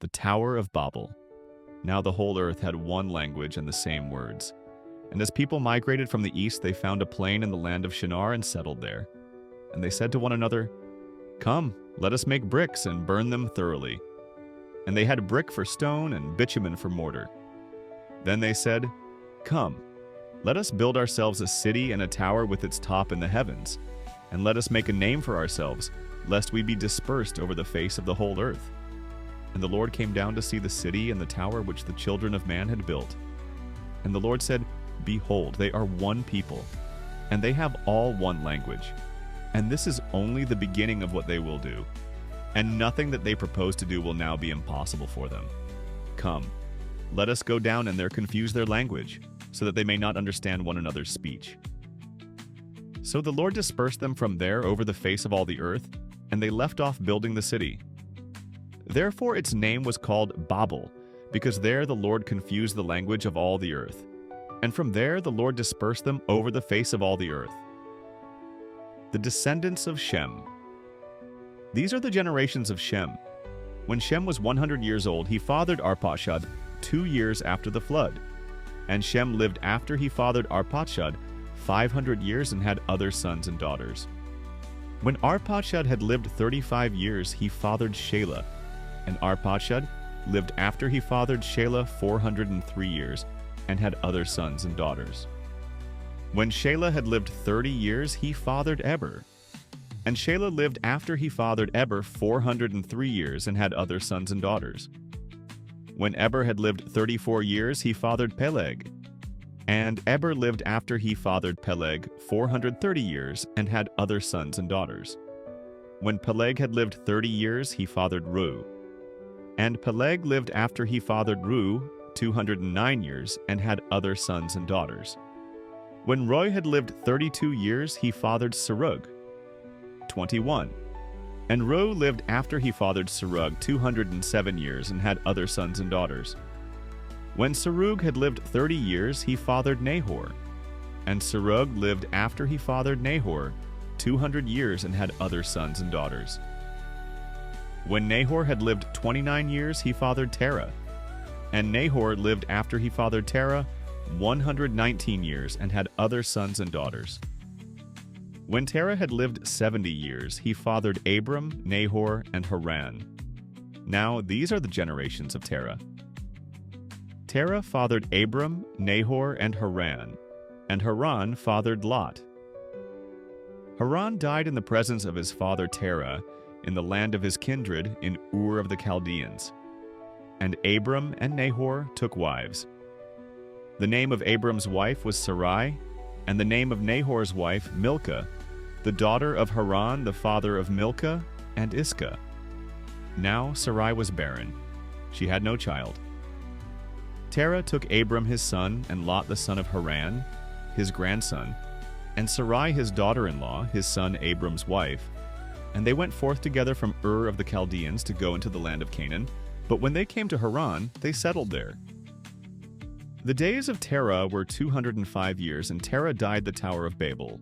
The Tower of Babel. Now the whole earth had one language and the same words. And as people migrated from the east, they found a plain in the land of Shinar and settled there. And they said to one another, "Come, let us make bricks and burn them thoroughly." And they had brick for stone and bitumen for mortar. Then they said, "Come, let us build ourselves a city and a tower with its top in the heavens, and let us make a name for ourselves, lest we be dispersed over the face of the whole earth." And the Lord came down to see the city and the tower which the children of man had built. And the Lord said, "Behold, they are one people, and they have all one language. And this is only the beginning of what they will do. And nothing that they propose to do will now be impossible for them. Come, let us go down and there confuse their language, so that they may not understand one another's speech." So the Lord dispersed them from there over the face of all the earth, and they left off building the city. Therefore its name was called Babel, because there the Lord confused the language of all the earth. And from there the Lord dispersed them over the face of all the earth. The descendants of Shem. These are the generations of Shem. When Shem was 100 years old, he fathered Arpachshad 2 years after the flood. And Shem lived after he fathered Arpachshad 500 years and had other sons and daughters. When Arpachshad had lived 35 years, he fathered Shelah. And Arpachshad lived after he fathered Shelah 403 years and had other sons and daughters. When Shelah had lived 30 years, he fathered Eber. And Shelah lived after he fathered Eber 403 years and had other sons and daughters. When Eber had lived 34 years, he fathered Peleg. And Eber lived after he fathered Peleg 430 years and had other sons and daughters. When Peleg had lived 30 years, he fathered Reu. And Peleg lived after he fathered Reu 209 years and had other sons and daughters. When Reu had lived 32 years, he fathered Serug. 21. And Reu lived after he fathered Serug 207 years and had other sons and daughters. When Serug had lived 30 years, he fathered Nahor. And Serug lived after he fathered Nahor 200 years and had other sons and daughters. When Nahor had lived 29 years, he fathered Terah. And Nahor lived after he fathered Terah 119 years and had other sons and daughters. When Terah had lived 70 years, he fathered Abram, Nahor, and Haran. Now these are the generations of Terah. Terah fathered Abram, Nahor, and Haran fathered Lot. Haran died in the presence of his father Terah, in the land of his kindred, in Ur of the Chaldeans. And Abram and Nahor took wives. The name of Abram's wife was Sarai, and the name of Nahor's wife Milcah, the daughter of Haran, the father of Milcah and Iscah. Now Sarai was barren; she had no child. Terah took Abram his son, and Lot the son of Haran, his grandson, and Sarai his daughter-in-law, his son Abram's wife, and they went forth together from Ur of the Chaldeans to go into the land of Canaan. But when they came to Haran, they settled there. The days of Terah were 205 years, and Terah died at the Tower of Babel.